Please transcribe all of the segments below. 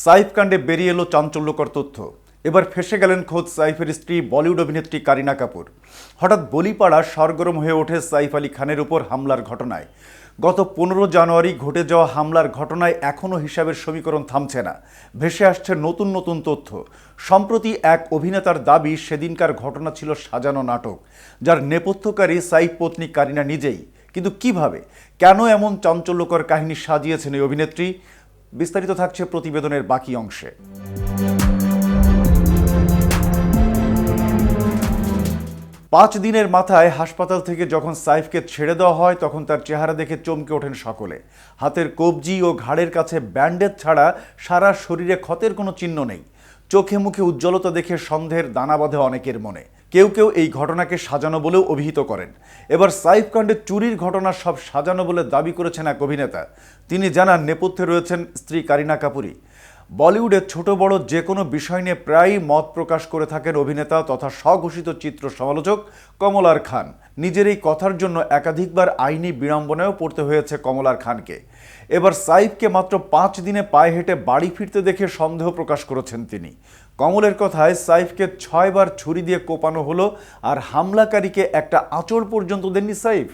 সাইফ কাণ্ডে বেরিয়ে এলো চাঞ্চল্যকর তথ্য। এবার ফেঁসে গেলেন খোদ সাইফের স্ত্রী বলিউড অভিনেত্রী কারিনা কাপুর। হঠাৎ বলিপাড়া সরগরম হয়ে ওঠে সাইফ আলী খানের উপর হামলার ঘটনায়। গত 15 জানুয়ারি ঘটে যাওয়া হামলার ঘটনায় এখনও হিসাবের সমীকরণ থামছে না। ভেসে আসছে নতুন নতুন তথ্য। সম্প্রতি এক অভিনেতার দাবি সেদিনকার ঘটনা ছিল সাজানো নাটক, যার নেপথ্যকারী সাইফ পত্নী কারিনা নিজেই। কিন্তু কিভাবে, কেন এমন চাঞ্চল্যকর কাহিনী সাজিয়েছেন এই অভিনেত্রী? বিস্তারিত থাকছে প্রতিবেদনের বাকি অংশে। 5 দিনের মাথায় হাসপাতাল থেকে যখন সাইফকে ছেড়ে দেওয়া হয়, তখন তার চেহারা দেখে চমকে ওঠেন সকলে। হাতের কবজি ও ঘাড়ের কাছে ব্যান্ডেজ ছাড়া সারা শরীরে ক্ষতের কোনো চিহ্ন নেই। চোখে মুখে উজ্জ্বলতা দেখে সন্দেহের দানা বাঁধে অনেকের মনে। কেউ কেউ এই ঘটনাকে সাজানো বলেও অভিহিত করেন। এবার সাইফ কাণ্ডে চুরির ঘটনা সব সাজানো বলে দাবি করেছেন এক অভিনেতা। তিনি জানান, নেপথ্যে রয়েছেন স্ত্রী কারিনা কাপুরই। বলিউডের ছোট বড় যে কোনো বিষয় নিয়ে প্রায়ই মত প্রকাশ করে থাকেন অভিনেতা তথা স্বঘোষিত চিত্র সমালোচক কমলার খান। নিজের এই কথার জন্য একাধিকবার আইনি বিড়ম্বনায়ও পড়তে হয়েছে কমলার খানকে। এবার সাইফকে মাত্র 5 দিনে পায়ে হেঁটে বাড়ি ফিরতে দেখে সন্দেহ প্রকাশ করেছেন তিনি। কমলের কথায়, সাইফকে 6 বার ছুরি দিয়ে কোপানো হলো, আর হামলাকারীকে একটা আঁচড় পর্যন্ত দেননি সাইফ।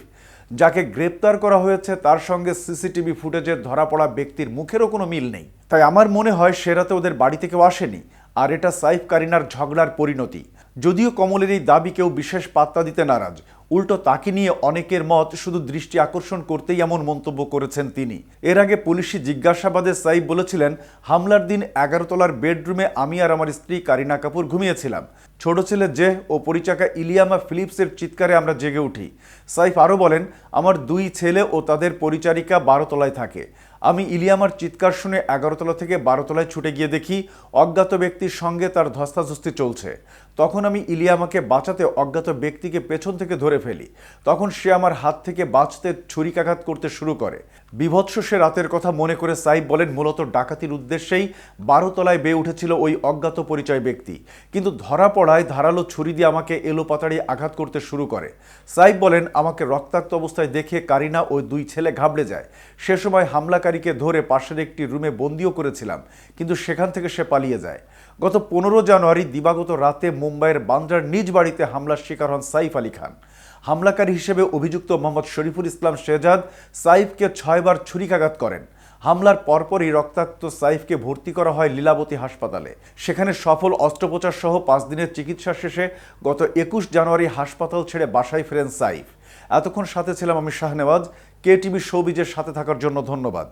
যাকে গ্রেপ্তার করা হয়েছে তার সঙ্গে সিসিটিভি ফুটেজের ধরা পড়া ব্যক্তির মুখেরও কোনো মিল নেই। তাই আমার মনে হয় সে রাতে ওদের বাড়ি থেকেও আসেনি, আর এটা সাইফ কারিনার ঝগড়ার পরিণতি। যদিও কমলের এই দাবি কেউ বিশেষ পাত্তা দিতে নারাজ। উল্টো তাকে নিয়ে অনেকের মত শুধু দৃষ্টি আকর্ষণ করতেই এমন মন্তব্য করেছেন তিনি। এর আগে পুলিশি জিজ্ঞাসাবাদে সাইফ বলেছিলেন, হামলার দিন 11 তলার বেডরুমে আমি আর আমার স্ত্রী কারিনা কাপুর ঘুমিয়েছিলাম। ছোট ছেলে জে ও পরিচাকা ইলিয়ামা ফিলিপসের চিৎকারে আমরা জেগে উঠি। সাইফ আরও বলেন, আমার 2 ছেলে ও তাদের পরিচারিকা 12 তলায় থাকে। আমি ইলিয়ামার চিৎকার শুনে 11 তলা থেকে 12 তলায় ছুটে গিয়ে দেখি অজ্ঞাত ব্যক্তির সঙ্গে তার ধস্তাধস্তি চলছে। তখন আমি ইলিয়ামাকে বাঁচাতে অজ্ঞাত ব্যক্তিকে পেছন থেকে ধরে ফেলি। তখন সে আমার হাত থেকে বাঁচতে ছুরিকাঘাত করতে শুরু করে। বিভৎস সে রাতের কথা মনে করে সাইফ বলেন, মূলত ডাকাতির উদ্দেশ্যেই 12 তলায় বেয়ে উঠেছিল ওই অজ্ঞাত পরিচয় ব্যক্তি। কিন্তু ধরা পড়ায় ধারালো ছুরি দিয়ে আমাকে এলোপাতাড়ি আঘাত করতে শুরু করে। সাইফ বলেন, আমাকে রক্তাক্ত অবস্থায় দেখে কারিনা ও 2 ছেলে ঘাবড়ে যায়। সে সময় হামলাকারীকে ধরে পাশের একটি রুমে বন্দিও করেছিলাম, কিন্তু সেখান থেকে সে পালিয়ে যায়। গত 15 জানুয়ারি দিবাগত রাতে মুম্বাইয়ের বান্দ্রার নিজ বাড়িতে হামলার শিকার হন সাইফ আলী খান। হামলাকারী হিসেবে অভিযুক্ত মোহাম্মদ শরীফুল ইসলাম শেহজাদ সাইফকে 6 বার ছুরিকাঘাত করেন। হামলার পরপরই রক্তাক্ত সাইফকে ভর্তি করা হয় লীলাবতী হাসপাতালে। সেখানে সফল অস্ত্রোপচার সহ 5 দিনের চিকিৎসা শেষে গত 21 জানুয়ারি হাসপাতাল ছেড়ে বাসায় ফেরেন সাইফ। এতক্ষণ সাথে ছিলাম আমি শাহনেওয়াজ। KTV শোবিজের সাথে থাকার জন্য ধন্যবাদ।